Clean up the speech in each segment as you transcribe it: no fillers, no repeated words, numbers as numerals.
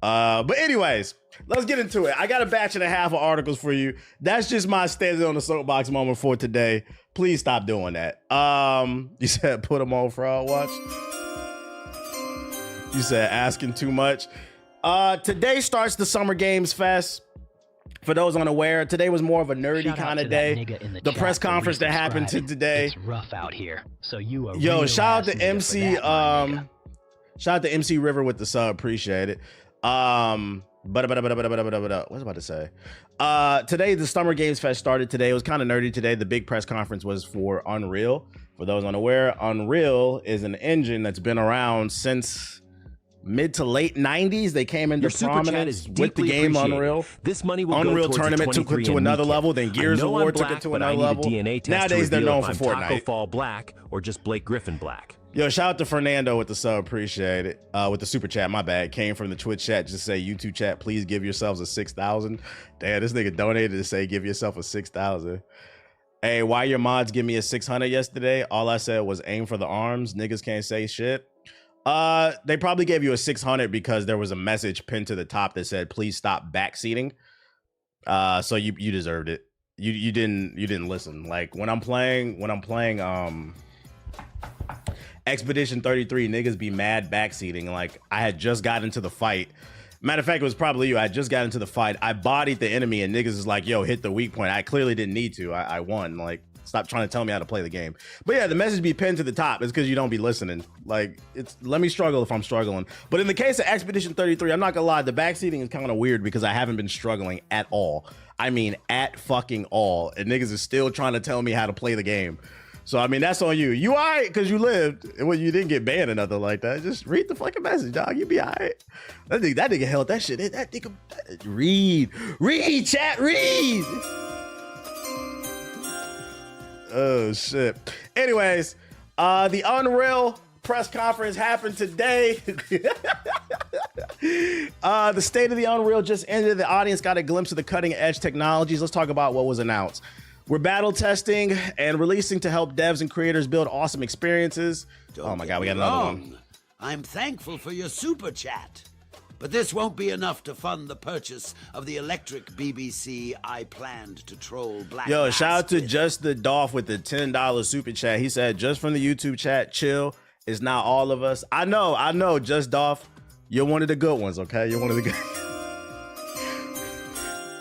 But anyways, let's get into it. I got a batch and a half of articles for you. That's just my standing on the soapbox moment for today. Please stop doing that. You said put them on fraud watch. You said asking too much. Today starts the Summer Games Fest. For those unaware, today was more of a nerdy kind of day. The press conference that happened today. It's rough out here. So you are shout out to MC shout out to MC River with the sub, appreciate it. What was I about to say? Today the Summer Games Fest started today. It was kind of nerdy today. The big press conference was for Unreal. For those unaware, Unreal is an engine that's been around since mid to late 90s. They came into prominence with the game Unreal. This money will Unreal go Tournament took it to another level. Then Gears of War took it to another level. Nowadays they're known for Fortnite. Taco Fall Black or just Blake Griffin Black. Yo, shout out to Fernando with the sub, appreciate it. With the super chat, my bad. Came from the Twitch chat, just say YouTube chat, please give yourselves a 6,000. Damn, this nigga donated to say give yourself a 6,000. Hey, why your mods give me a 600 yesterday? All I said was aim for the arms. Niggas can't say shit. They probably gave you a 600 because there was a message pinned to the top that said please stop backseating. So you deserved it. You didn't listen. Like when I'm playing Expedition 33, niggas be mad backseating. Like I had just got into the fight. Matter of fact, it was probably you. I just got into the fight. I bodied the enemy and niggas is like, yo, hit the weak point. I clearly didn't need to. I won. Like, stop trying to tell me how to play the game. But yeah, the message be pinned to the top is because you don't be listening. Like, it's let me struggle if I'm struggling. But in the case of Expedition 33, I'm not gonna lie, the backseating is kind of weird because I haven't been struggling at all. I mean, at fucking all. And niggas is still trying to tell me how to play the game. So, I mean, that's on you. You all right because you lived. Well, you didn't get banned or nothing like that. Just read the fucking message, dog. You be all right. That nigga held that shit in. That nigga, read, chat, read. Oh, shit. Anyways, the Unreal press conference happened today. The state of the Unreal just ended. The audience got a glimpse of the cutting edge technologies. Let's talk about what was announced. We're battle testing and releasing to help devs and creators build awesome experiences. Oh my God, we got another one. I'm thankful for your super chat, but this won't be enough to fund the purchase of the electric BBC I planned to troll Black. Yo, shout out to Just the Dolph with the $10 super chat. He said, just from the YouTube chat, chill. It's not all of us. I know, Just Dolph. You're one of the good ones, okay? You're one of the good.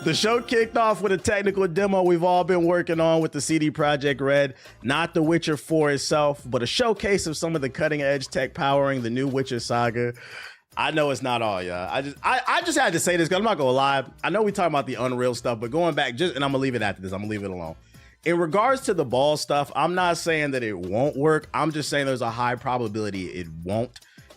The show kicked off with a technical demo we've all been working on with the CD Projekt Red, not The Witcher 4 itself, but a showcase of some of the cutting edge tech powering the new Witcher saga. I know it's not all, y'all. I just had to say this because I'm not gonna lie. I know we talking about the Unreal stuff, but going back, and I'm gonna leave it after this. I'm gonna leave it alone. In regards to the ball stuff, I'm not saying that it won't work. I'm just saying there's a high probability it won't.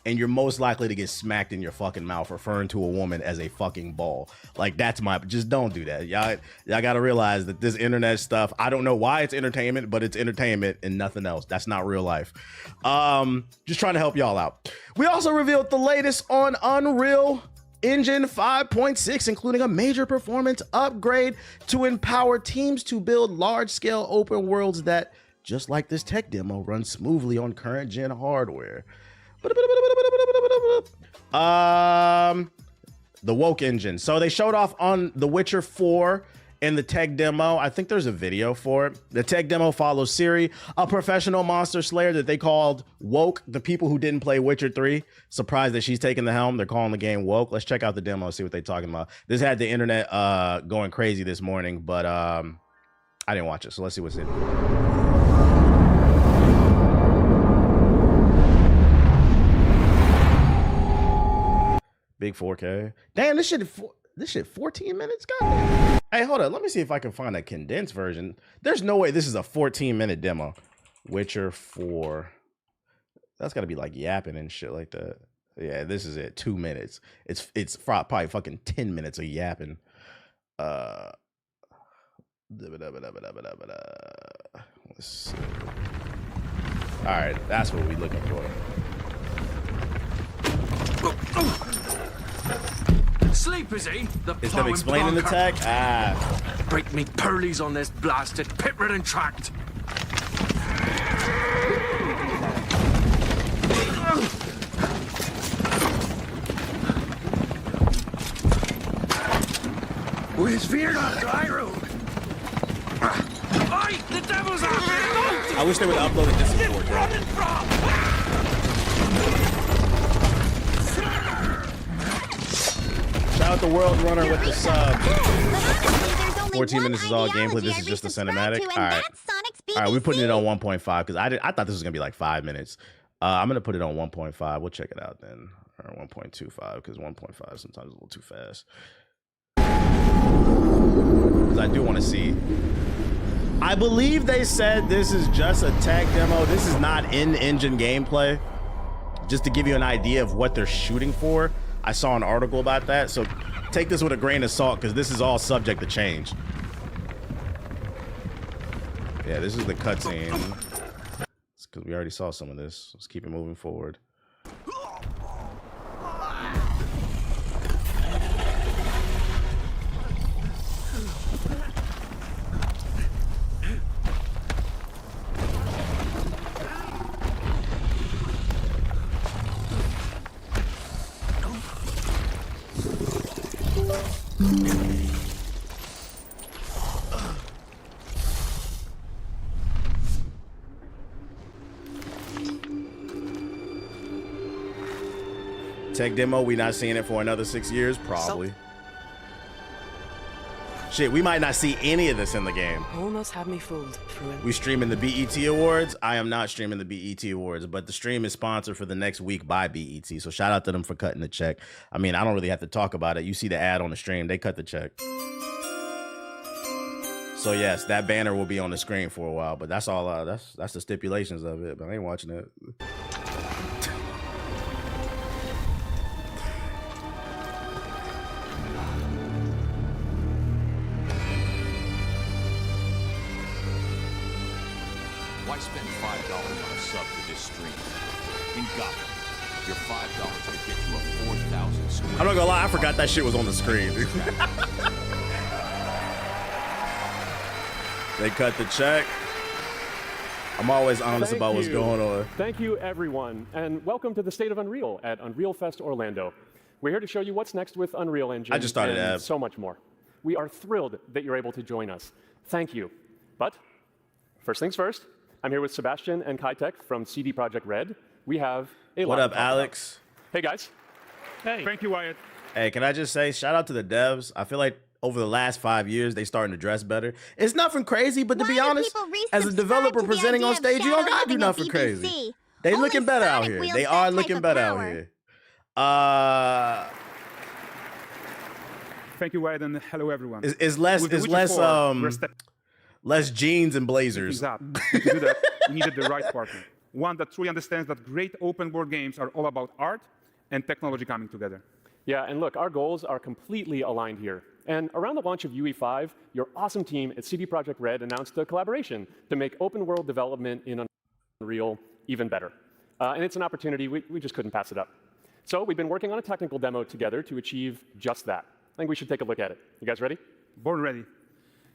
And you're most likely to get smacked in your fucking mouth referring to a woman as a fucking ball. Like, that's just don't do that. Y'all gotta realize that this internet stuff, I don't know why it's entertainment, but it's entertainment and nothing else. That's not real life. Just trying to help y'all out. We also revealed the latest on Unreal Engine 5.6, including a major performance upgrade to empower teams to build large-scale open worlds that, just like this tech demo, run smoothly on current gen hardware. The woke engine. So they showed off on The Witcher 4 in the tech demo. I think there's a video for it. The tech demo follows Ciri, a professional monster slayer that they called woke. The people who didn't play Witcher 3, surprised that she's taking the helm. They're calling the game woke. Let's check out the demo and see what they're talking about. This had the internet going crazy this morning, but I didn't watch it. So let's see what's in it. Big 4K. Damn, this shit 14 minutes? Goddamn. Hey, hold up. Let me see if I can find a condensed version. There's no way this is a 14-minute demo. Witcher 4. That's got to be like yapping and shit like that. Yeah, this is it. 2 minutes. It's probably fucking 10 minutes of yapping. Let's see. All right, that's what we're looking for. Sleep, is he? Is them explaining the tech? Break me pearlies on this blasted pit-ridden tract. With fear not dry room. Oi, the devil's out there! I wish they would have uploaded this in 4K. Shout out the World Runner with the sub. 14 minutes is all gameplay. This is just a cinematic. All right. All right, we're putting it on 1.5 because I thought this was going to be like 5 minutes. I'm going to put it on 1.5. We'll check it out then. Or 1.25 because 1.5 sometimes is a little too fast. Because I do want to see. I believe they said this is just a tech demo. This is not in-engine gameplay. Just to give you an idea of what they're shooting for. I saw an article about that. So take this with a grain of salt because this is all subject to change. Yeah, this is the cutscene. It's because we already saw some of this. Let's keep it moving forward. Tech demo, we not seeing it for another 6 years, probably. Shit, we might not see any of this in the game. Almost had me fooled. We streaming the BET Awards. I am not streaming the BET Awards, but the stream is sponsored for the next week by BET. So shout out to them for cutting the check. I mean, I don't really have to talk about it. You see the ad on the stream, they cut the check. So yes, that banner will be on the screen for a while, but that's all. That's the stipulations of it. But I ain't watching it. Why spend $5 on a sub to this stream? In Gotham, your $5 could get you a 4,000 square. I'm not gonna lie, I forgot that shit was on the screen. They cut the check. I'm always honest about what's going on. Thank you, everyone, and welcome to the State of Unreal at Unreal Fest Orlando. We're here to show you what's next with Unreal Engine I just started and Ab. so much more. We are thrilled that you're able to join us. Thank you. But first things first, I'm here with Sebastian and Kitek from CD Projekt Red. We have a What lot up, to talk Alex? about. Hey, guys. Hey. Thank you, Wyatt. Hey, can I just say, shout out to the devs. I feel like over the last 5 years, they starting to dress better. It's nothing crazy, but to be honest, as a developer presenting on stage, you don't gotta do nothing crazy. They looking better out here. They are looking better out here. Thank you, Wyatt, and hello, everyone. It's less less jeans and blazers. Up. And to do that, we needed the right partner. One that truly understands that great open world games are all about art and technology coming together. Yeah, and look, our goals are completely aligned here. And around the launch of UE5, your awesome team at CD Projekt Red announced a collaboration to make open world development in Unreal even better. And it's an opportunity, we just couldn't pass it up. So we've been working on a technical demo together to achieve just that. I think we should take a look at it. You guys ready? Born ready.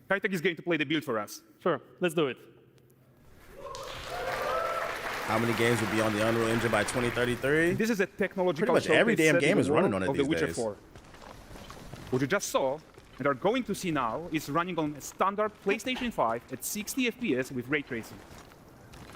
Kitek is going to play the build for us. Sure, let's do it. How many games will be on the Unreal Engine by 2033? This is a technological Pretty much every showcase damn set in game the is running world on it of The these Witcher days. 4. What you just saw and are going to see now is running on a standard PlayStation 5 at 60 FPS with ray tracing.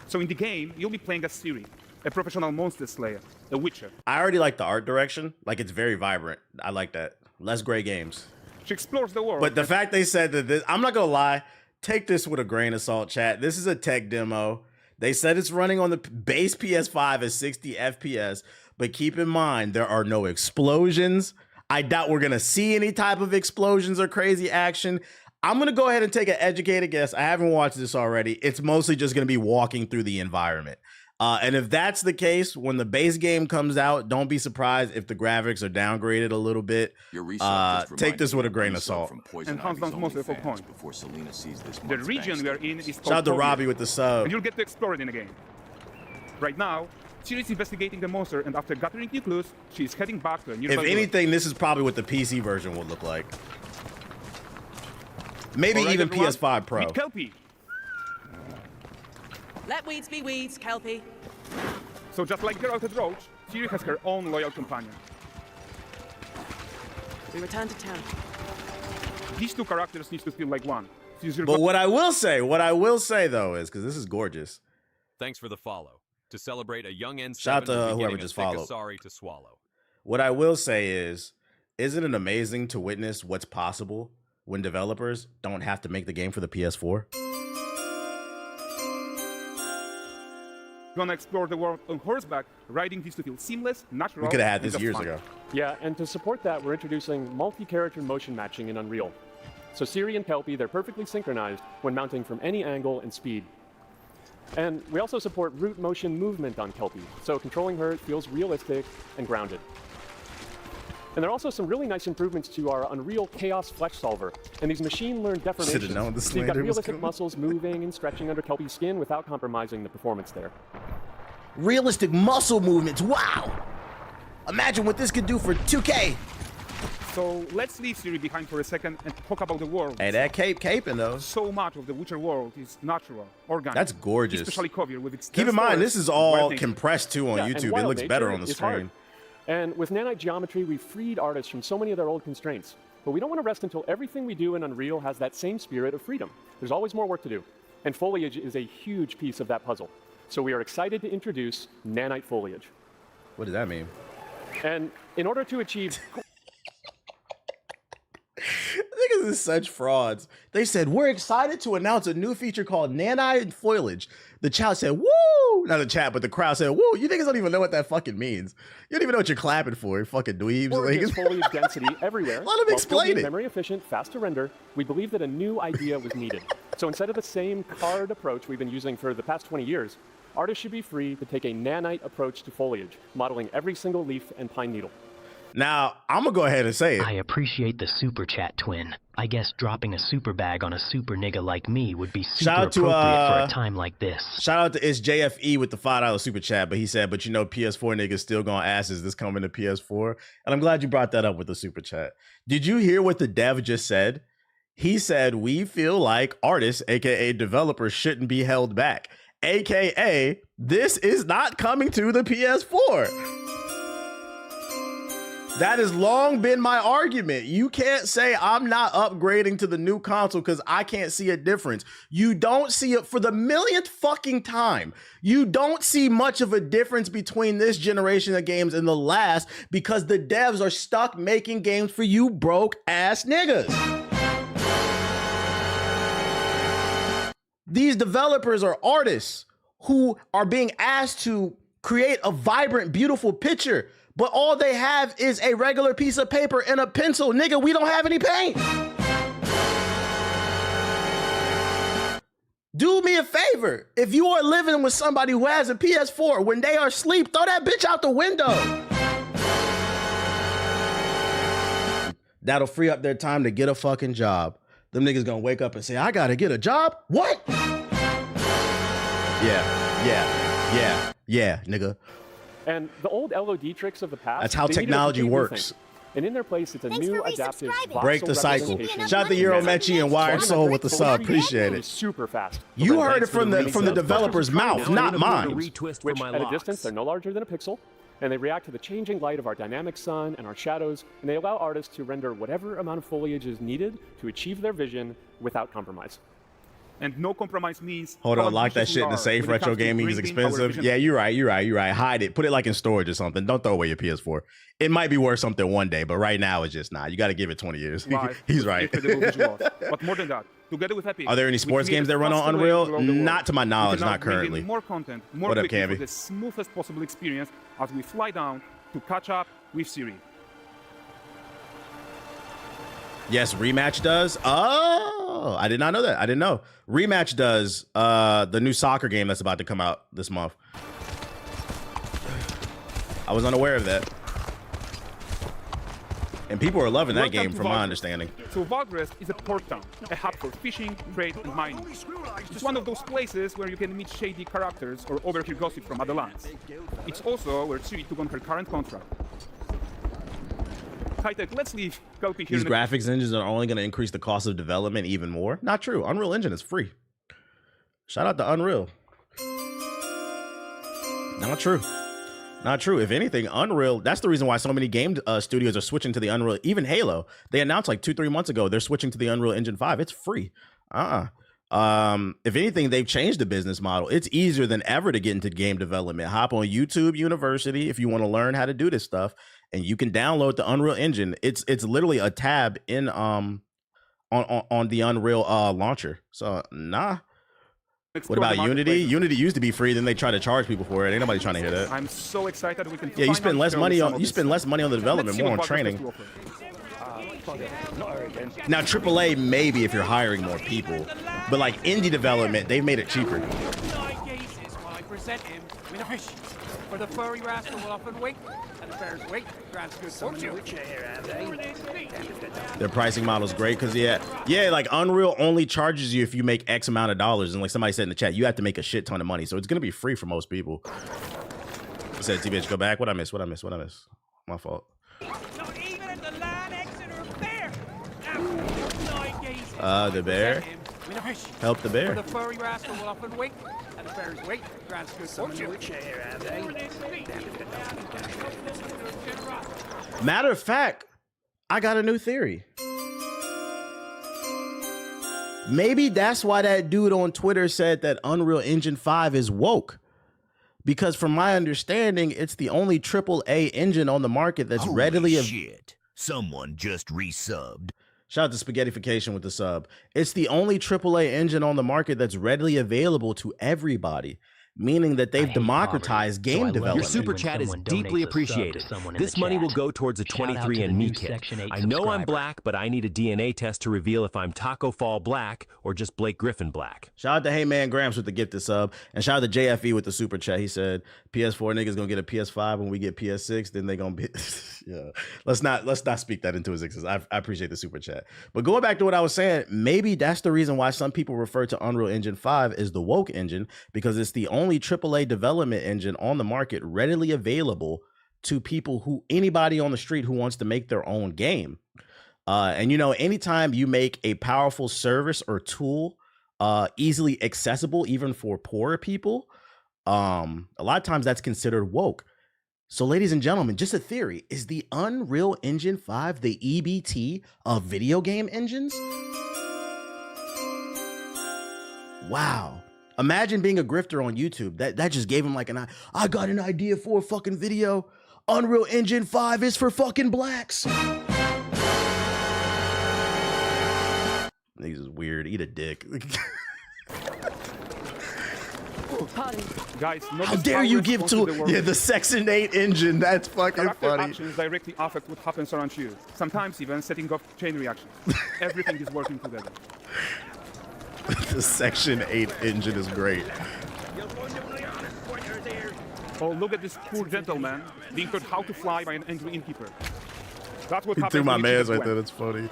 So in the game, you'll be playing as Ciri, a professional monster slayer, a witcher. I already like the art direction. Like, it's very vibrant. I like that. Less gray games. She explores the world. But the fact they said that this, I'm not gonna lie, take this with a grain of salt, chat. This is a tech demo. They said it's running on the base PS5 at 60 FPS, but keep in mind, there are no explosions. I doubt we're gonna see any type of explosions or crazy action. I'm gonna go ahead and take an educated guess. I haven't watched this already. It's mostly just gonna be walking through the environment. And if that's the case, when the base game comes out, don't be surprised if the graphics are downgraded a little bit. Take this with a grain of salt. And hands down most focal point. The region we are in is called Shout out to Tovia, Robbie with the sub. and you'll get to explore it in the game. Right now, Ciri is investigating the monster, and after gathering new clues, she is heading back to a nearby If village. anything, this is probably what the PC version would look like. Maybe All right, even everyone, PS5 Pro. meet Kelpie. Let weeds be weeds, Kelpie. So just like Geralt and Roach, Ciri has her own loyal companion. We return to town. These two characters need to feel like one. Since you're But what I will say though is, because this is gorgeous. Thanks for the follow. To celebrate a young N7 Shout out to will be whoever getting just a thick followed. Asari to swallow. What I will say is, isn't it amazing to witness what's possible when developers don't have to make the game for the PS4? gonna explore the world on horseback, riding these to feel seamless, natural. We could have had and this just years fun. ago. Yeah, and to support that, we're introducing multi-character motion matching in Unreal. So Ciri and Kelpie, they're perfectly synchronized when mounting from any angle and speed. And we also support root motion movement on Kelpie, so controlling her feels realistic and grounded. And there are also some really nice improvements to our Unreal Chaos Flesh Solver and these machine-learned deformations. known the So you've got slander was realistic coming. muscles moving and stretching under Kelpie's skin without compromising the performance there. Realistic muscle movements. Wow. Imagine what this could do for 2K. So let's leave Ciri behind for a second and talk about the world. Hey, that caping though. So much of the Witcher world is natural, organic. That's gorgeous. Especially Kovir with its Keep in dense mind, forests this is and all wild nature. compressed too on Yeah, and YouTube. It wild looks nature better on the is hard. screen. And with nanite geometry, we've freed artists from so many of their old constraints. But we don't want to rest until everything we do in Unreal has that same spirit of freedom. There's always more work to do. And foliage is a huge piece of that puzzle. So we are excited to introduce nanite foliage. What does that mean? And in order to achieve... Niggas is such frauds. They said, we're excited to announce a new feature called nanite foliage. The chat said, woo! Not the chat, but the crowd said, woo! You niggas don't even know what that fucking means. You don't even know what you're clapping for, you fucking dweebs. Gorgeous foliage density everywhere. Let them While still explain being it. memory efficient, fast to render, we believe that a new idea was needed. So instead of the same card approach we've been using for the past 20 years, artists should be free to take a nanite approach to foliage, modeling every single leaf and pine needle. Now, I'm gonna go ahead and say it. I appreciate the super chat, twin. I guess dropping a super bag on a super nigga like me would be super Shout out to, appropriate for a time like this. Shout out to It's JFE with the $5 super chat, but he said, but you know, PS4 niggas still gonna ask, is this coming to PS4? And I'm glad you brought that up with the super chat. Did you hear what the dev just said? He said, we feel like artists, aka developers, shouldn't be held back. AKA, this is not coming to the PS4. That has long been my argument. You can't say I'm not upgrading to the new console because I can't see a difference. You don't see it for the millionth fucking time. You don't see much of a difference between this generation of games and the last because the devs are stuck making games for you broke ass niggas. These developers are artists who are being asked to create a vibrant, beautiful picture, but all they have is a regular piece of paper and a pencil. Nigga, we don't have any paint. Do me a favor. If you are living with somebody who has a PS4, when they are asleep, throw that bitch out the window. That'll free up their time to get a fucking job. Them niggas gonna wake up and say, I gotta get a job? What? Yeah, nigga. And the old LOD tricks of the past, That's how they needed a technology complete new works. thing. And in their place, it's a new adaptive voxel Break the cycle. representation. Shout out to Euromechi and Wired Soul with the sub. Appreciate It's it. super fast. You heard it from the developer's mouth, not mine. Retwist for Which, my at a locks. distance, they're no larger than a pixel, and they react to the changing light of our dynamic sun and our shadows, and they allow artists to render whatever amount of foliage is needed to achieve their vision without compromise. And no compromise means... Hold on, how lock that ambitious shit we in the are safe. when it Retro comes to gaming is bringing our expensive. vision Yeah, you're right. Hide it. Put it like in storage or something. Don't throw away your PS4. It might be worth something one day, but right now it's just not. You got to give it 20 years. live He's with right. incredible visuals. But more than that, together with Epic, Are there any we sports games created that run on faster Unreal? ways around the world. Not to my We knowledge, can now not bring in currently. more content, more What up, quickly Cavi? for the smoothest possible experience as we fly down to catch up with Ciri. Yes, Rematch does. Oh, I did not know that. I didn't know. Rematch does the new soccer game that's about to come out this month. I was unaware of that. And people are loving that Welcome game to from my Valgrest. understanding. So Valgrest is a port town, a hub for fishing, trade, and mining. It's one of those places where you can meet shady characters or overhear gossip from other lands. It's also where Ciri took on her current contract. High-tech, let's leave Kelpie here These in a graphics engines are only going to increase the cost of development even more. Not true. Unreal Engine is free. Shout out to Unreal. Not true. Not true. If anything, Unreal, that's the reason why so many game studios are switching to the Unreal. Even Halo, they announced like 2-3 months ago, they're switching to the Unreal Engine 5. It's free. If anything, they've changed the business model. It's easier than ever to get into game development. Hop on YouTube University if you want to learn how to do this stuff, and you can download the Unreal Engine. It's literally a tab in on the Unreal launcher. So nah. What about Unity? Unity used to be free, then they try to charge people for it. Ain't nobody trying to hear that. I'm so excited we can. Yeah, you spend less money on the development, more on training. Now AAA maybe if you're hiring more people, but like indie development, they've made it cheaper. For the furry rascal will often wait, and the bear's weight grants good fortune. Their pricing model is great because yeah, like Unreal only charges you if you make X amount of dollars, and like somebody said in the chat, you have to make a shit ton of money, so it's gonna be free for most people. I said, T-Bitch, go back. What I miss? My fault. Not even at the land exit or bear. The bear. Help the bear. For the furry rascal will often wait, and the bear's weight grants good fortune. Matter of fact, I got a new theory. Maybe that's why that dude on Twitter said that Unreal Engine 5 is woke. Because from my understanding, it's the only AAA engine on the market that's readily... shit. Someone just resubbed. Shout out to Spaghettification with the sub. It's the only AAA engine on the market that's readily available to everybody, meaning that they've democratized game development. Your super chat is deeply appreciated. This money will go towards a 23andMe kit. I know I'm black, but I need a DNA test to reveal if I'm Taco Fall black or just Blake Griffin black. Shout out to Hey Man Gramps with the gifted sub, and shout out to JFE with the super chat. He said PS4 niggas gonna get a PS5 when we get PS6, then they gonna be yeah. Let's not speak that into existence. I appreciate the super chat. But going back to what I was saying, maybe that's the reason why some people refer to Unreal Engine 5 as the woke engine, because it's the only AAA development engine on the market readily available to people anybody on the street who wants to make their own game. And you know, anytime you make a powerful service or tool easily accessible, even for poorer people, a lot of times that's considered woke. So ladies and gentlemen, just a theory, is the Unreal Engine 5 the EBT of video game engines? Wow. Imagine being a grifter on YouTube. That just gave him like I got an idea for a fucking video. Unreal Engine 5 is for fucking blacks. Niggas is weird. Eat a dick. Guys, how dare you give to the Section 8 engine? That's fucking funny. Actions directly affect what happens around you. Sometimes even setting off chain reactions. Everything is working together. The Section 8 engine is great. Oh, look at this poor gentleman being taught how to fly by an angry innkeeper. That's what happened. Threw my man's right there. That's funny.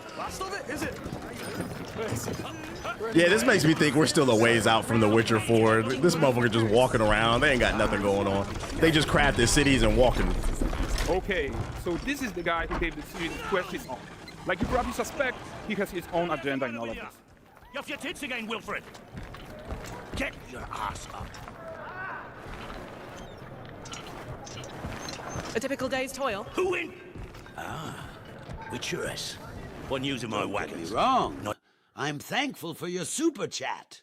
Yeah, this makes me think we're still a ways out from The Witcher 4. This motherfucker just walking around. They ain't got nothing going on. They just crafted cities and walking. Okay, so this is the guy who gave the series quest his own. Like you probably suspect, he has his own agenda in all of this. You're off your tits again, Wilfred. Get your ass up. A typical day's toil. Who in? Witcheress. One using my wagons. You're wrong. I'm thankful for your super chat.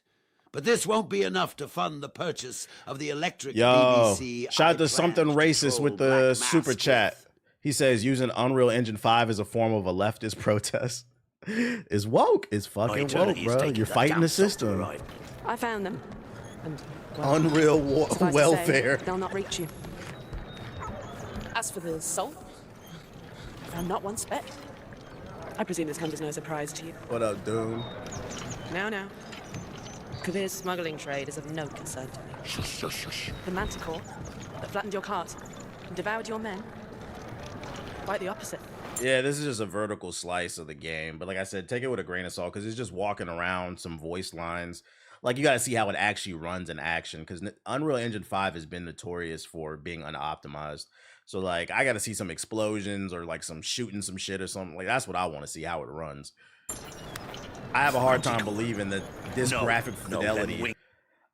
But this won't be enough to fund the purchase of the electric BBC. Shout out to something racist with the super chat. He says using Unreal Engine 5 as a form of a leftist protest is woke. It's fucking woke, bro. You're fighting the system. Right. I found them. And, well, Unreal welfare. They'll not reach you. As for the soul, I found not one speck. I presume this comes as no surprise to you. What up, Doom? No. Kavir's smuggling trade is of no concern to me. Shush. The manticore that flattened your cart and devoured your men. Quite the opposite. Yeah, this is just a vertical slice of the game. But like I said, take it with a grain of salt because it's just walking around some voice lines. Like, you got to see how it actually runs in action because Unreal Engine 5 has been notorious for being unoptimized. So, like, I got to see some explosions or, like, some shooting some shit or something. Like, that's what I want to see, how it runs. I have a hard time believing that this graphic fidelity...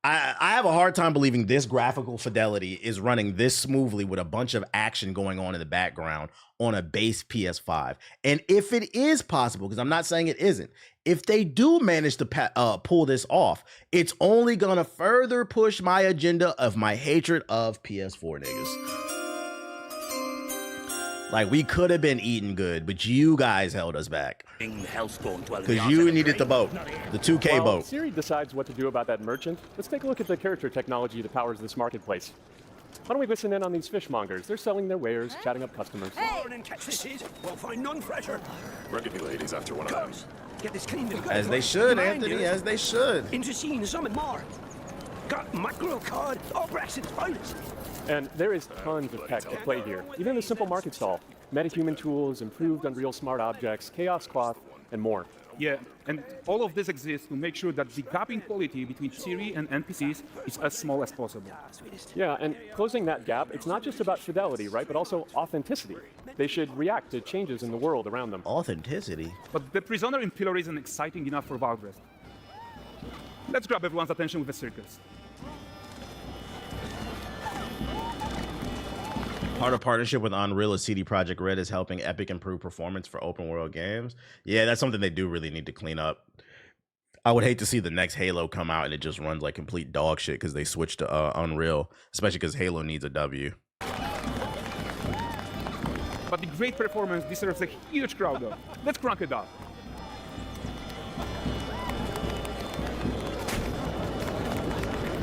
I have a hard time believing this graphical fidelity is running this smoothly with a bunch of action going on in the background on a base PS5. And if it is possible, because I'm not saying it isn't, if they do manage to pull this off, it's only gonna further push my agenda of my hatred of PS4 niggas. Like, we could have been eating good, but you guys held us back. Because you needed the boat, the 2K While boat. Siri decides what to do about that merchant, let's take a look at the character technology that powers this marketplace. Why don't we listen in on these fishmongers? They're selling their wares, chatting up customers. Morning, Texas. We'll find none fresher. Reckon you ladies after one of them. Get this cleaned and As they should, Anthony, as they should. Into seeing something more. Got mackerel cod, all Brexit's finest. And there is tons of tech to play here, even in the simple market stall. Metahuman tools, improved Unreal Smart Objects, Chaos Cloth, and more. Yeah, and all of this exists to make sure that the gap in quality between Siri and NPCs is as small as possible. Yeah, and closing that gap, it's not just about fidelity, right, but also authenticity. They should react to changes in the world around them. Authenticity? But the prisoner in Pillar isn't exciting enough for Valgrest. Let's grab everyone's attention with a circus. Part of partnership with Unreal is CD Projekt Red is helping Epic improve performance for open world games. Yeah, that's something they do really need to clean up. I would hate to see the next Halo come out and it just runs like complete dog shit because they switched to Unreal, especially because Halo needs a W. But the great performance deserves a huge crowd though. Let's crank it up.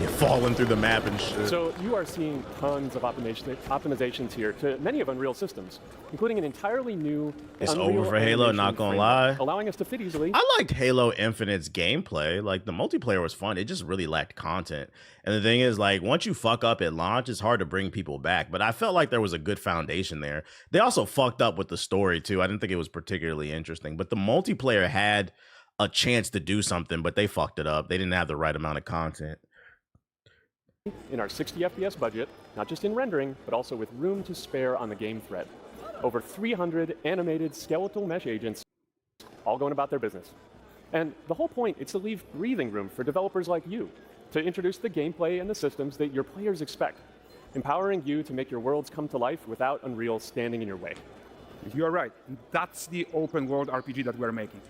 You're falling through the map and shit. So you are seeing tons of optimizations here to many of Unreal systems, including an entirely new It's Unreal over for Halo, animation not gonna framework, lie. allowing us to fit easily. I liked Halo Infinite's gameplay. Like, the multiplayer was fun. It just really lacked content. And the thing is, like, once you fuck up at launch, it's hard to bring people back. But I felt like there was a good foundation there. They also fucked up with the story, too. I didn't think it was particularly interesting. But the multiplayer had a chance to do something, but they fucked it up. They didn't have the right amount of content. In our 60 FPS budget, not just in rendering, but also with room to spare on the game thread. Over 300 animated skeletal mesh agents, all going about their business. And the whole point is to leave breathing room for developers like you, to introduce the gameplay and the systems that your players expect, empowering you to make your worlds come to life without Unreal standing in your way. You are right. That's the open world RPG that we're making.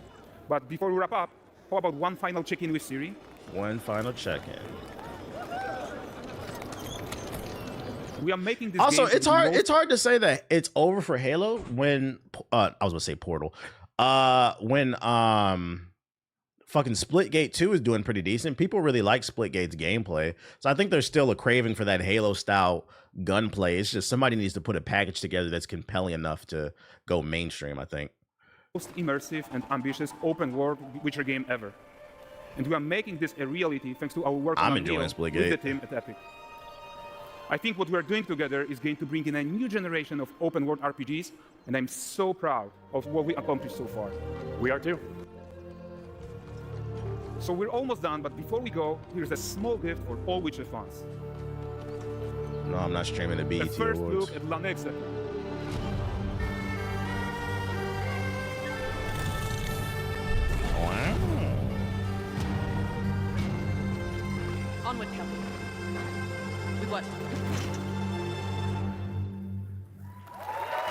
But before we wrap up, how about one final check-in with Siri? One final check-in. We are making this also, game it's hard to say that it's over for Halo when I was gonna say Portal. When fucking Splitgate 2 is doing pretty decent. People really like Splitgate's gameplay. So I think there's still a craving for that Halo style gunplay. It's just somebody needs to put a package together that's compelling enough to go mainstream, I think. Most immersive and ambitious open world Witcher game ever. And we are making this a reality thanks to our work on Unreal with the team at Epic. I think what we're doing together is going to bring in a new generation of open world RPGs, and I'm so proud of what we accomplished so far. We are too. So we're almost done, but before we go, here's a small gift for all Witcher fans. No, I'm not streaming the BET The first Awards. look at La Nexa. Wow. Onward, Captain. With what?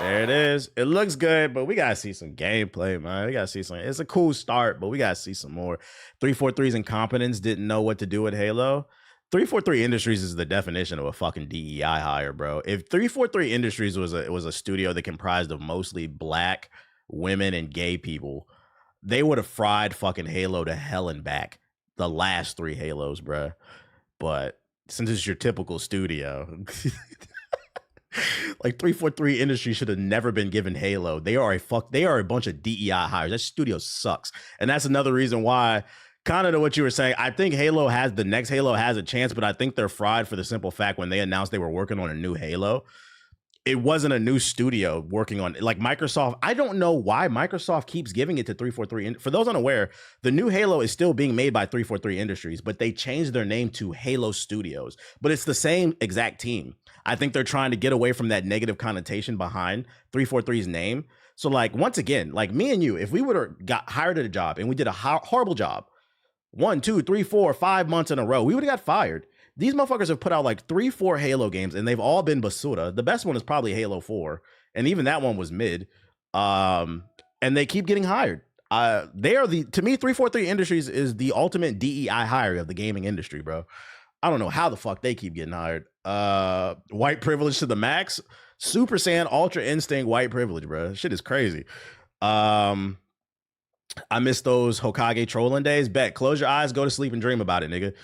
There it is. It looks good, but we gotta see some gameplay, man. We gotta see some. It's a cool start, but we gotta see some more. 343's incompetence didn't know what to do with Halo. 343 Industries is the definition of a fucking DEI hire, bro. If 343 Industries was a studio that comprised of mostly black women and gay people, they would have fried fucking Halo to hell and back. The last 3 Halos, bro. But since it's your typical studio. Like 343 Industries should have never been given Halo. They are a bunch of DEI hires. That studio sucks. And that's another reason why, kind of to what you were saying, I think the next Halo has a chance, but I think they're fried for the simple fact when they announced they were working on a new Halo, it wasn't a new studio working on it. Like Microsoft, I don't know why Microsoft keeps giving it to 343. For those unaware, the new Halo is still being made by 343 Industries, but they changed their name to Halo Studios. But it's the same exact team. I think they're trying to get away from that negative connotation behind 343's name. So like, once again, like me and you, if we would have got hired at a job and we did a horrible job, 1, 2, 3, 4, 5 months in a row, we would have got fired. These motherfuckers have put out like 3, 4 Halo games, and they've all been basura. The best one is probably Halo 4, and even that one was mid. And they keep getting hired. They are to me, 343 Industries is the ultimate DEI hire of the gaming industry, bro. I don't know how the fuck they keep getting hired. White privilege to the max. Super Saiyan Ultra Instinct white privilege, bro. Shit is crazy. I miss those Hokage trolling days. Bet. Close your eyes, go to sleep, and dream about it, nigga.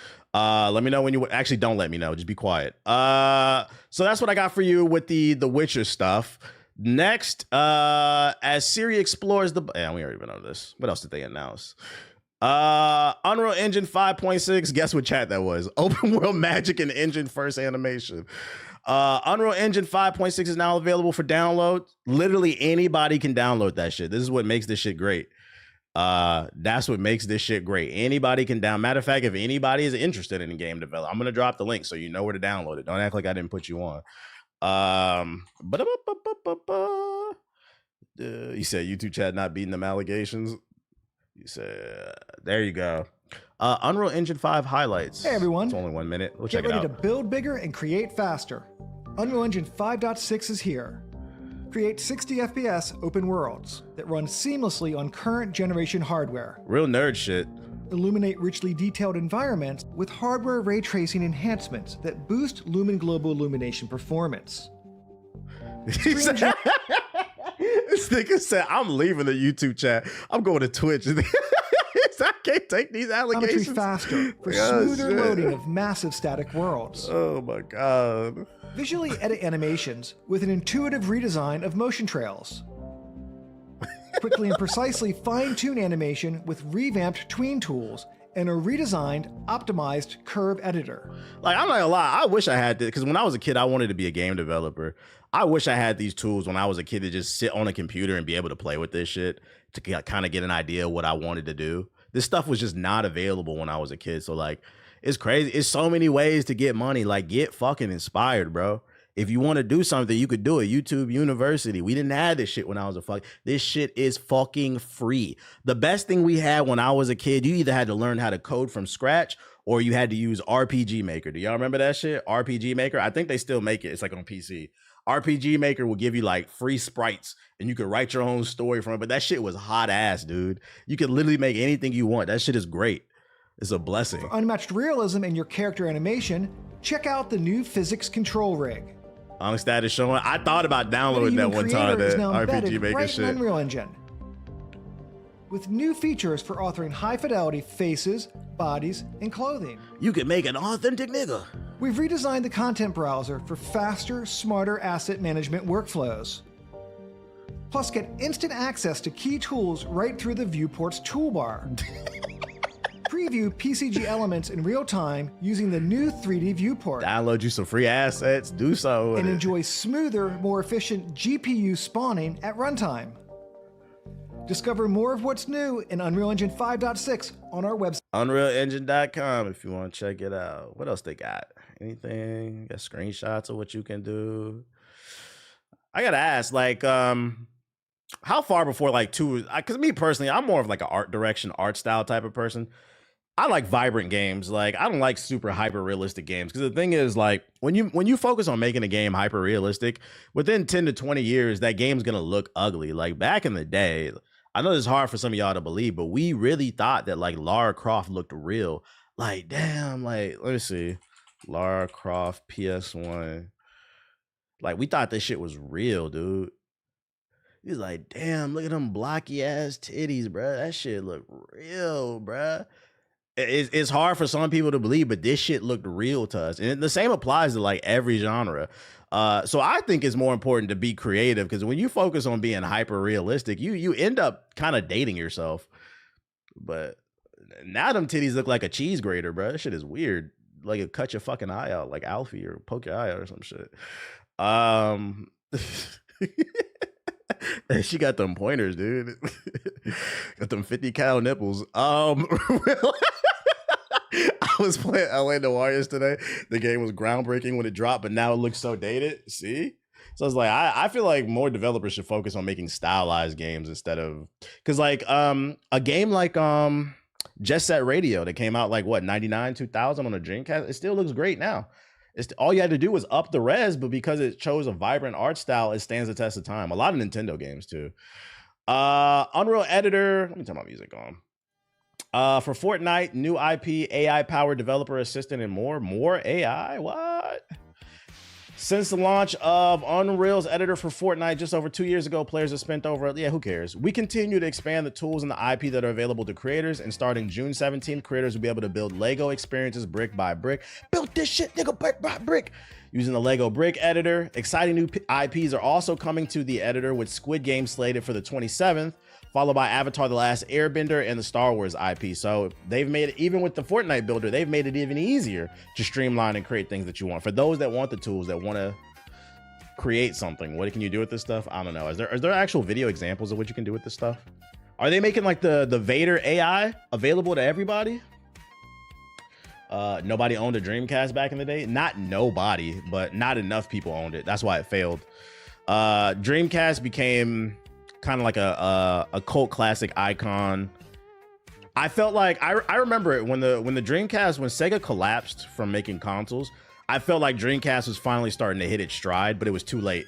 Let me know when you actually don't let me know. Just be quiet. So that's what I got for you with the Witcher stuff. Next, as Siri explores we already been on this. What else did they announce? Unreal Engine 5.6. Guess what chat that was? Open world magic and engine first animation. Unreal Engine 5.6 is now available for download. Literally anybody can download that shit. This is what makes this shit great. That's what makes this shit great. Anybody can Matter of fact, if anybody is interested in game development, I'm gonna drop the link so you know where to download it. Don't act like I didn't put you on. You said YouTube chat not beating them allegations. You said there you go. Unreal Engine 5 highlights. Hey everyone. It's only 1 minute. We'll Get check it out. ready to build bigger and create faster. Unreal Engine 5.6 is here. Create 60 FPS open worlds that run seamlessly on current generation hardware. Real nerd shit. Illuminate richly detailed environments with hardware ray tracing enhancements that boost lumen global illumination performance. This nigga said, I'm leaving the YouTube chat. I'm going to Twitch. I can't take these allegations. Faster for smoother loading of massive static worlds. Oh my god. Visually edit animations with an intuitive redesign of motion trails. Quickly and precisely fine-tune animation with revamped tween tools and a redesigned, optimized curve editor. Like, I'm not gonna lie, I wish I had this, because when I was a kid, I wanted to be a game developer. I wish I had these tools when I was a kid to just sit on a computer and be able to play with this shit to kind of get an idea of what I wanted to do. This stuff was just not available when I was a kid. So like, it's crazy. It's so many ways to get money. Like, get fucking inspired, bro. If you want to do something, you could do it. YouTube University. We didn't have this shit when I was a fuck. This shit is fucking free. The best thing we had when I was a kid, you either had to learn how to code from scratch or you had to use RPG Maker. Do y'all remember that shit? RPG Maker? I think they still make it. It's like on PC. RPG Maker will give you like free sprites and you could write your own story from it. But that shit was hot ass, dude. You could literally make anything you want. That shit is great. It's a blessing. For unmatched realism in your character animation, check out the new physics control rig. Stat is showing. I thought about downloading that one time. That RPG Maker right shit. In Unreal Engine. With new features for authoring high fidelity faces, bodies, and clothing. You can make an authentic nigga. We've redesigned the content browser for faster, smarter asset management workflows. Plus, get instant access to key tools right through the Viewport's toolbar. Preview PCG elements in real time using the new 3D viewport. Download you some free assets, do so. And enjoy smoother, more efficient GPU spawning at runtime. Discover more of what's new in Unreal Engine 5.6 on our website. UnrealEngine.com if you want to check it out. What else they got? Anything? Got screenshots of what you can do? I gotta ask, like, how far before like because me personally, I'm more of like an art style type of person. I like vibrant games. Like, I don't like super hyper realistic games because the thing is, like, when you focus on making a game hyper realistic, within 10 to 20 years, that game's gonna look ugly. Like, back in the day, I know it's hard for some of y'all to believe, but we really thought that like Lara Croft looked real. Like, damn, like, let me see, Lara Croft PS1. Like, we thought this shit was real, dude. He's like, damn, look at them blocky ass titties, bruh. That shit look real, bruh. It's hard for some people to believe, but this shit looked real to us. And the same applies to like every genre. So I think it's more important to be creative because when you focus on being hyper realistic, you end up kind of dating yourself. But now them titties look like a cheese grater, bro. That shit is weird. Like it cut your fucking eye out, like Alfie, or poke your eye out or some shit. She got them pointers, dude. Got them 50 cal nipples. I was playing LA Noirs today. The game was groundbreaking when it dropped, but now it looks so dated. See? So it's like, I feel like more developers should focus on making stylized games instead of, because like a game like Jet Set Radio that came out like what 99, 2000 on a Dreamcast. It still looks great now. It's all you had to do was up the res, but because it chose a vibrant art style, it stands the test of time. A lot of Nintendo games too. Unreal Editor. Let me turn my music on. For Fortnite, new IP, AI-powered developer assistant, and more. More AI? What? Since the launch of Unreal's editor for Fortnite just over 2 years ago, players have spent over, who cares? We continue to expand the tools and the IP that are available to creators, and starting June 17th, creators will be able to build Lego experiences brick by brick. Build this shit, nigga, brick by brick. Using the Lego Brick Editor. Exciting new IPs are also coming to the editor, with Squid Game slated for the 27th, followed by Avatar: The Last Airbender and the Star Wars IP. So they've made it, even with the Fortnite builder, they've made it even easier to streamline and create things that you want. For those that want the tools, that want to create something, what can you do with this stuff? I don't know. Is there actual video examples of what you can do with this stuff? Are they making like the Vader AI available to everybody? Nobody owned a Dreamcast back in the day. Not nobody, but not enough people owned it. That's why it failed. Dreamcast became kind of like a cult classic icon. I felt like I remember it when the Dreamcast, when Sega collapsed from making consoles, I felt like Dreamcast was finally starting to hit its stride, but it was too late.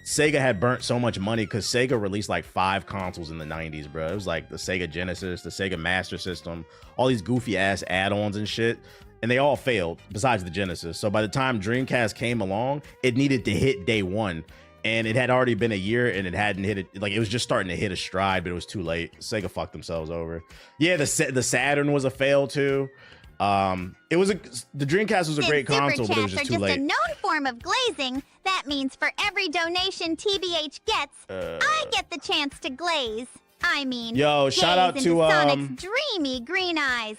Sega had burnt so much money because Sega released like 5 consoles in the 90s, bro. It was like the Sega Genesis, the Sega Master System, all these goofy ass add-ons and shit. And they all failed besides the Genesis. So by the time Dreamcast came along, it needed to hit day one. And it had already been a year and it hadn't hit it. Like, it was just starting to hit a stride, but it was too late. Sega fucked themselves over. Yeah, the Saturn was a fail too. The Dreamcast was a great console, but it was just too late. Super chats are just a known form of glazing. That means for every donation TBH gets, I get the chance to glaze. I mean, yo, shout out to Sonic's dreamy green eyes.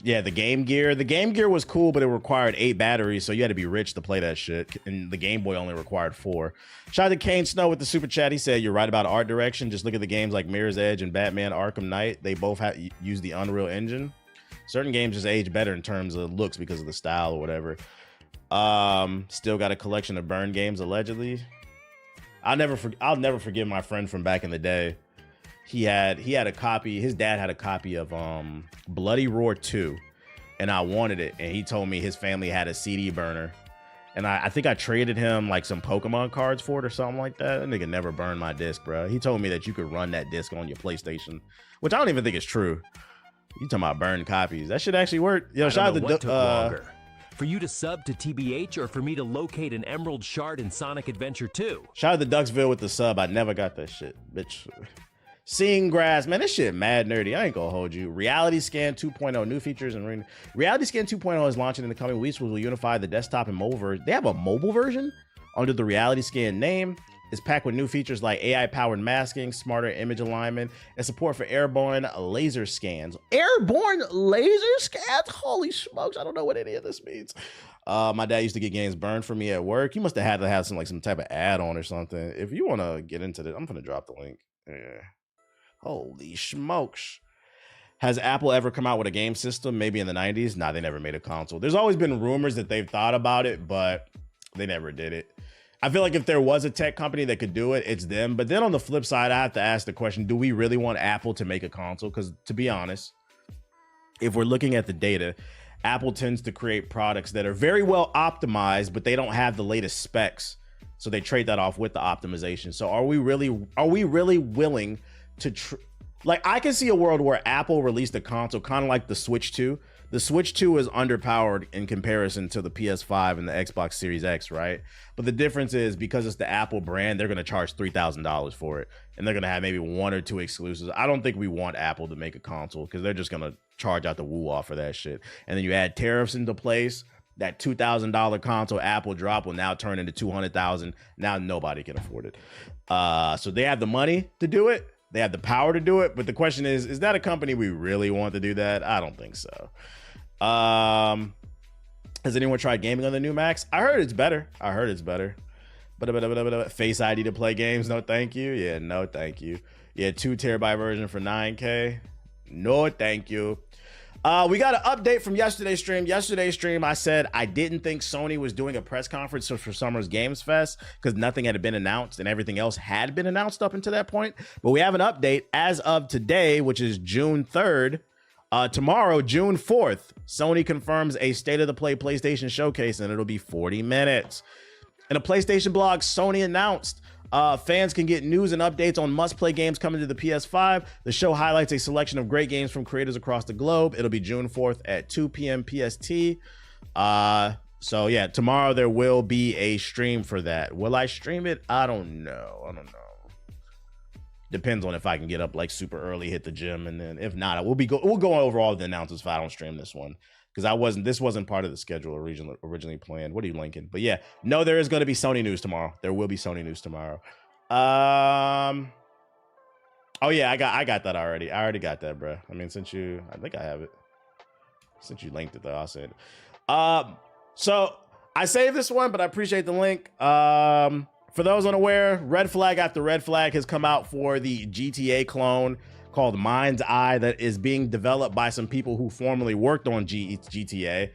Yeah, the Game Gear. The Game Gear was cool, but it required 8 batteries, so you had to be rich to play that shit. And the Game Boy only required 4. Shout out to Kane Snow with the super chat. He said, "You're right about art direction. Just look at the games like Mirror's Edge and Batman: Arkham Knight. They both use the Unreal Engine. Certain games just age better in terms of looks because of the style or whatever." Still got a collection of burned games allegedly. I'll never forgive my friend from back in the day. He had a copy. His dad had a copy of Bloody Roar 2, and I wanted it. And he told me his family had a CD burner, and I think I traded him like some Pokemon cards for it or something like that. That nigga never burned my disc, bro. He told me that you could run that disc on your PlayStation, which I don't even think is true. You talking about burned copies? That should actually work. Yo, shout out to longer. For you to sub to TBH or for me to locate an Emerald Shard in Sonic Adventure 2? Shout out to Ducksville with the sub. I never got that shit, bitch. Seeing Grass, man, this shit mad nerdy. I ain't gonna hold you. Reality Scan 2.0, new features and Reality Scan 2.0 is launching in the coming weeks, which will unify the desktop and mobile version. They have a mobile version under the Reality Scan name. It's packed with new features like AI-powered masking, smarter image alignment, and support for airborne laser scans. Airborne laser scans? Holy smokes, I don't know what any of this means. My dad used to get games burned for me at work. You must have had to have some type of add-on or something. If you want to get into this, I'm gonna drop the link. Yeah. Holy smokes. Has Apple ever come out with a game system? Maybe in the 90s? Nah, they never made a console. There's always been rumors that they've thought about it, but they never did it. I feel like if there was a tech company that could do it, it's them. But then on the flip side, I have to ask the question, do we really want Apple to make a console? Because to be honest, if we're looking at the data, Apple tends to create products that are very well optimized, but they don't have the latest specs. So they trade that off with the optimization. So are we really willing to like, I can see a world where Apple released a console kind of like the Switch 2. The Switch 2 is underpowered in comparison to the PS5 and the Xbox Series X, right? But the difference is because it's the Apple brand, they're going to charge $3,000 for it. And they're going to have maybe 1 or 2 exclusives. I don't think we want Apple to make a console because they're just going to charge out the woo off for that shit. And then you add tariffs into place. That $2,000 console Apple drop will now turn into $200,000. Now nobody can afford it. So they have the money to do it. They have the power to do it. But the question is that a company we really want to do that? I don't think so. Has anyone tried gaming on the new Macs? I heard it's better. But Face ID to play games? No, thank you. Yeah, no, thank you. Yeah, 2 terabyte version for 9K. No, thank you. We got an update from yesterday's stream. Yesterday's stream, I said I didn't think Sony was doing a press conference for Summer's Games Fest because nothing had been announced and everything else had been announced up until that point. But we have an update as of today, which is June 3rd. Tomorrow, June 4th, Sony confirms a state-of-the-play PlayStation showcase, and it'll be 40 minutes. In a PlayStation blog, Sony announced fans can get news and updates on must-play games coming to the PS5. The show highlights a selection of great games from creators across the globe. It'll be June 4th at 2 p.m. PST. So yeah, tomorrow there will be a stream for that. Will I stream it? I don't know. Depends on if I can get up like super early, hit the gym, and then if not, we'll go over all the announcements if I don't stream this one, because this wasn't part of the schedule originally planned. What are you linking? But yeah, no, there is going to be Sony news tomorrow. There will be Sony news tomorrow. Oh yeah, I got that already. I already got that, bro. I mean, I think I have it. Since you linked it though, I'll say it. So I saved this one, but I appreciate the link. For those unaware, red flag after red flag has come out for the GTA clone called Mind's Eye that is being developed by some people who formerly worked on GTA.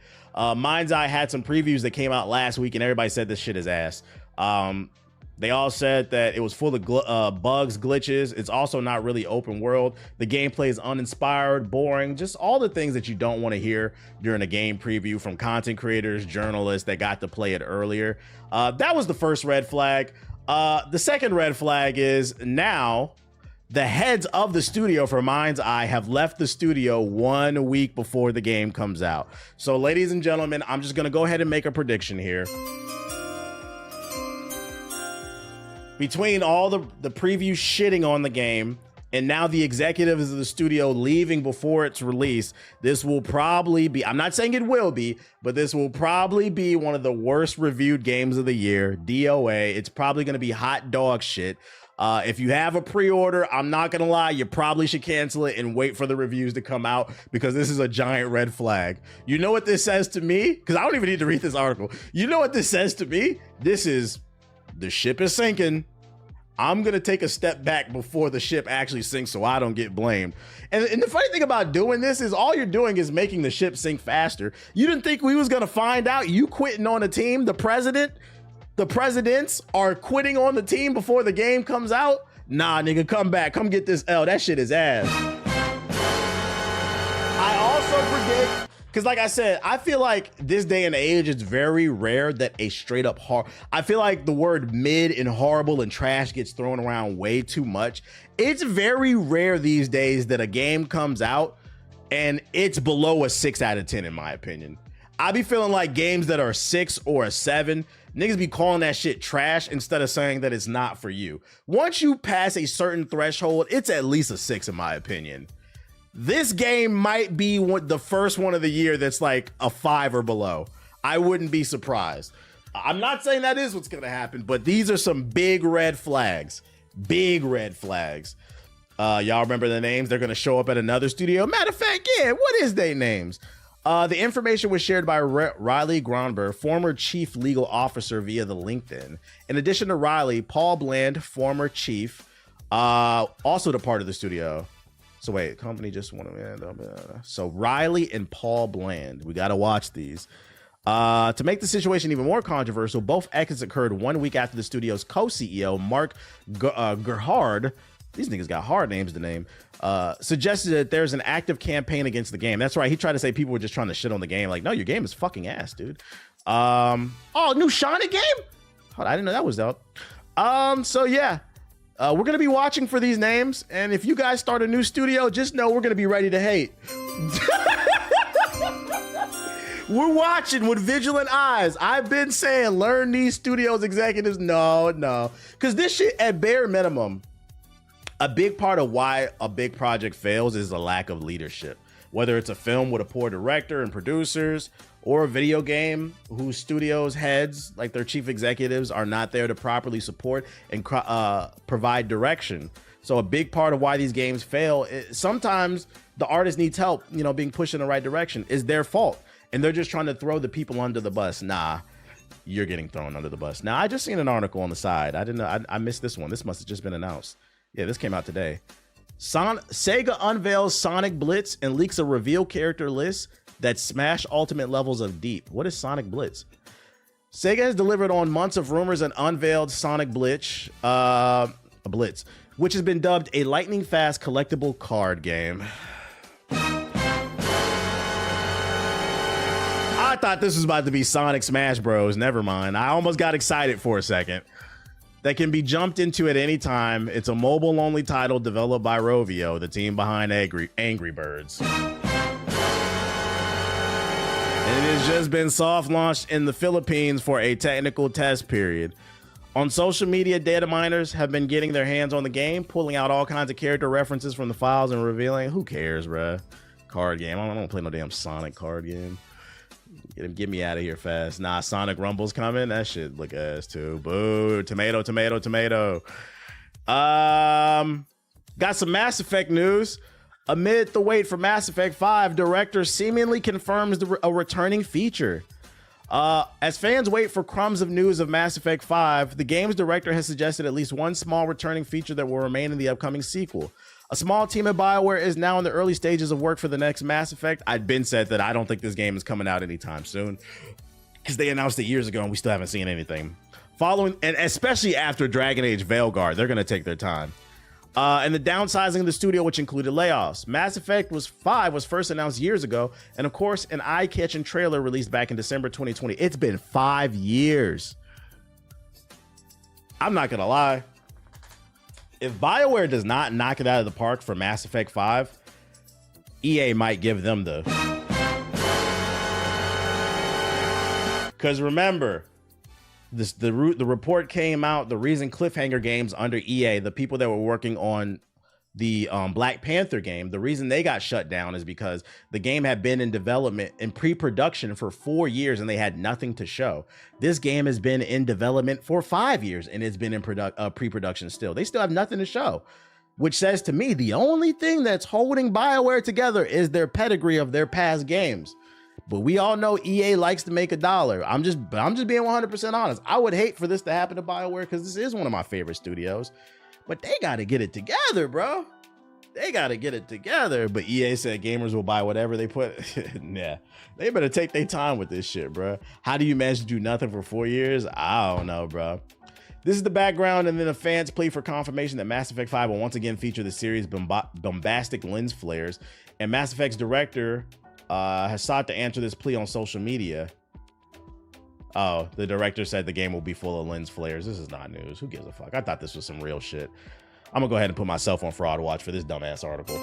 Mind's Eye had some previews that came out last week, and everybody said this shit is ass. They all said that it was full of bugs, glitches. It's also not really open world. The gameplay is uninspired, boring, just all the things that you don't want to hear during a game preview from content creators, journalists that got to play it earlier. That was the first red flag. The second red flag is now the heads of the studio for Mind's Eye have left the studio 1 week before the game comes out. So ladies and gentlemen, I'm just going to go ahead and make a prediction here. Between all the preview shitting on the game and now the executives of the studio leaving before its release, this will probably be, I'm not saying it will be, but this will probably be one of the worst reviewed games of the year, DOA. It's probably going to be hot dog shit. If you have a pre-order, I'm not going to lie, you probably should cancel it and wait for the reviews to come out, because this is a giant red flag. You know what this says to me? Because I don't even need to read this article. You know what this says to me? This is, the ship is sinking. I'm going to take a step back before the ship actually sinks so I don't get blamed. And the funny thing about doing this is all you're doing is making the ship sink faster. You didn't think we was going to find out you quitting on a team? The presidents are quitting on the team before the game comes out? Nah, nigga, come back. Come get this L. That shit is ass. I also predict, because like I said, I feel like this day and age, it's very rare that a straight up I feel like the word mid and horrible and trash gets thrown around way too much. It's very rare these days that a game comes out and it's below a 6 out of 10, in my opinion. I be feeling like games that are 6 or a 7, niggas be calling that shit trash instead of saying that it's not for you. Once you pass a certain threshold, it's at least a 6, in my opinion. This game might be the first one of the year that's like a 5 or below. I wouldn't be surprised. I'm not saying that is what's going to happen, but these are some big red flags. Big red flags. Y'all remember the names? They're going to show up at another studio. Matter of fact, yeah, what is their names? The information was shared by Riley Gronberg, former chief legal officer, via the LinkedIn. In addition to Riley, Paul Bland, former chief, also departed the studio. So wait, company just want to. So Riley and Paul Bland, we got to watch these. To make the situation even more controversial, both exits occurred 1 week after the studio's co-CEO, Mark Gerhard, these niggas got hard names to name, suggested that there's an active campaign against the game. That's right. He tried to say people were just trying to shit on the game. Like, no, your game is fucking ass, dude. Oh, new Sonic game? Hold on, I didn't know that was out. So yeah. We're going to be watching for these names, and if you guys start a new studio, just know we're going to be ready to hate. We're watching with vigilant eyes. I've been saying, learn these studios executives. No. Because this shit, at bare minimum, a big part of why a big project fails is a lack of leadership. Whether it's a film with a poor director and producers, or a video game whose studios heads, like their chief executives, are not there to properly support and provide direction. So a big part of why these games fail, sometimes the artist needs help, being pushed in the right direction. Is their fault. And they're just trying to throw the people under the bus. Nah, you're getting thrown under the bus. Now, I just seen an article on the side. I didn't know. I missed this one. This must have just been announced. Yeah, this came out today. Sega unveils Sonic Blitz and leaks a reveal character list that smash ultimate levels of deep. What is Sonic Blitz? Sega has delivered on months of rumors and unveiled Sonic Blitz, which has been dubbed a lightning fast collectible card game. I thought this was about to be Sonic Smash Bros. Never mind. I almost got excited for a second. That can be jumped into at any time. It's a mobile-only title developed by Rovio, the team behind Angry Birds. And it has just been soft launched in the Philippines for a technical test period. On social media, data miners have been getting their hands on the game, pulling out all kinds of character references from the files and revealing. Who cares, bruh? Card game. I don't play no damn Sonic card game. Get me out of here fast. Nah, Sonic Rumble's coming. That shit look ass too. Boo. Tomato, tomato, tomato. Got some Mass Effect news. Amid the wait for Mass Effect 5, director seemingly confirms a returning feature. As fans wait for crumbs of news of Mass Effect 5, the game's director has suggested at least one small returning feature that will remain in the upcoming sequel. A small team at BioWare is now in the early stages of work for the next Mass Effect. I'd been said that I don't think this game is coming out anytime soon because they announced it years ago and we still haven't seen anything. Following, and especially after Dragon Age Veilguard, they're going to take their time. And the downsizing of the studio, which included layoffs. Mass Effect 5 was first announced years ago, and of course, an eye-catching trailer released back in December 2020. It's been 5 years. I'm not going to lie. If BioWare does not knock it out of the park for Mass Effect 5, EA might give them the... Because remember, the report came out, the reason Cliffhanger Games under EA, the people that were working on the Black Panther game, the reason they got shut down is because the game had been in development in pre-production for 4 years and they had nothing to show. This game has been in development for 5 years and it's been in pre-production still. They still have nothing to show, which says to me the only thing that's holding BioWare together is their pedigree of their past games. But we all know EA likes to make a dollar. I'm just being 100% honest. I would hate for this to happen to BioWare because this is one of my favorite studios. But they got to get it together, bro. They got to get it together. But EA said gamers will buy whatever they put. Nah, they better take their time with this shit, bro. How do you manage to do nothing for 4 years? I don't know, bro. This is the background, and then the fans plea for confirmation that Mass Effect 5 will once again feature the series' bombastic lens flares. And Mass Effect's director has sought to answer this plea on social media. Oh, the director said the game will be full of lens flares. This is not news. Who gives a fuck? I thought this was some real shit. I'm gonna go ahead and put myself on fraud watch for this dumbass article.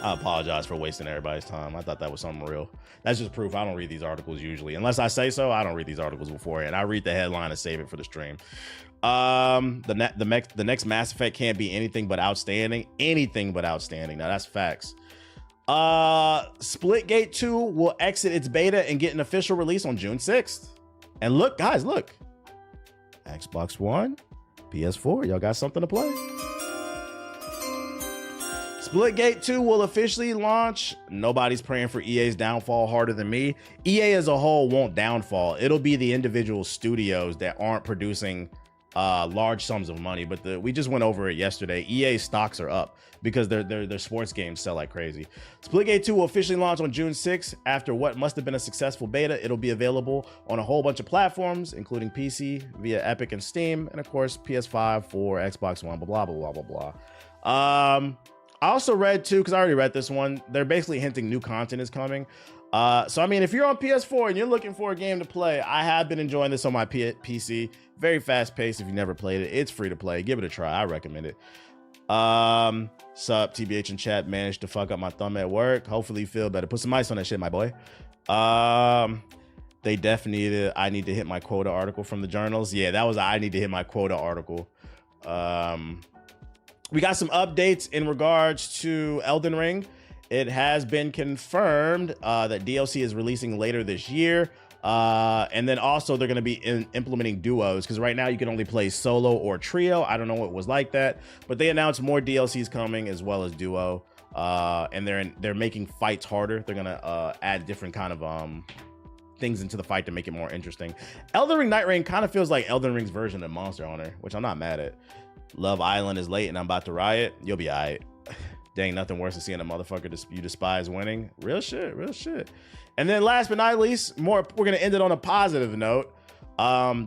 I apologize for wasting everybody's time. I thought that was something real. That's just proof I don't read these articles usually. Unless I say so, I don't read these articles beforehand. I read the headline and save it for the stream. The next Mass Effect can't be anything but outstanding. Anything but outstanding. Now that's facts. Splitgate 2 will exit its beta and get an official release on June 6th. And look, guys, look. Xbox One, PS4, y'all got something to play. Splitgate 2 will officially launch. Nobody's praying for EA's downfall harder than me. EA as a whole won't downfall. It'll be the individual studios that aren't producing large sums of money. But we just went over it yesterday. EA stocks are up because their sports games sell like crazy. Splitgate 2 will officially launch on June 6th. After what must have been a successful beta, it'll be available on a whole bunch of platforms, including PC via Epic and Steam, and of course PS5, 4, Xbox One, blah, blah, blah, blah, blah. I also read too, because I already read this one, they're basically hinting new content is coming. So, I mean, if you're on PS4 and you're looking for a game to play, I have been enjoying this on my PC. Very fast paced. If you never played it, it's free to play. Give it a try. I recommend it. Sup, TBH and chat managed to fuck up my thumb at work. Hopefully you feel better. Put some ice on that shit, my boy. They definitely needed, I need to hit my quota article from the journals. Yeah, that was I need to hit my quota article. We got some updates in regards to Elden Ring. It has been confirmed that DLC is releasing later this year. And then also they're going to be implementing duos, because right now you can only play solo or trio. I don't know what it was like that, but they announced more DLCs coming as well as duo. And they're making fights harder. They're going to add different kind of things into the fight to make it more interesting. Elden Ring Night Rain kind of feels like Elden Ring's version of Monster Hunter, which I'm not mad at. Love Island is late and I'm about to riot. You'll be all right. Dang, nothing worse than seeing a motherfucker you despise winning. Real shit, real shit. And then last but not least, we're going to end it on a positive note.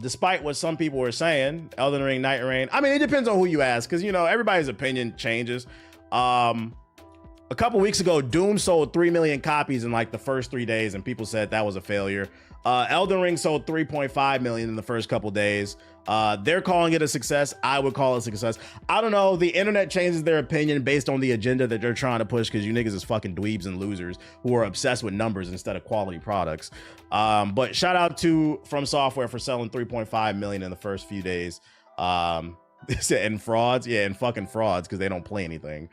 Despite what some people were saying, Elden Ring, Night Rain, I mean, it depends on who you ask, because, you know, everybody's opinion changes. a couple weeks ago, Doom sold 3 million copies in like the first 3 days, and people said that was a failure. Elden Ring sold 3.5 million in the first couple days. They're calling it a success. I would call it a success. I don't know. The internet changes their opinion based on the agenda that they're trying to push, because you niggas is fucking dweebs and losers who are obsessed with numbers instead of quality products. But shout out to From Software for selling 3.5 million in the first few days. And frauds, yeah, and fucking frauds, because they don't play anything.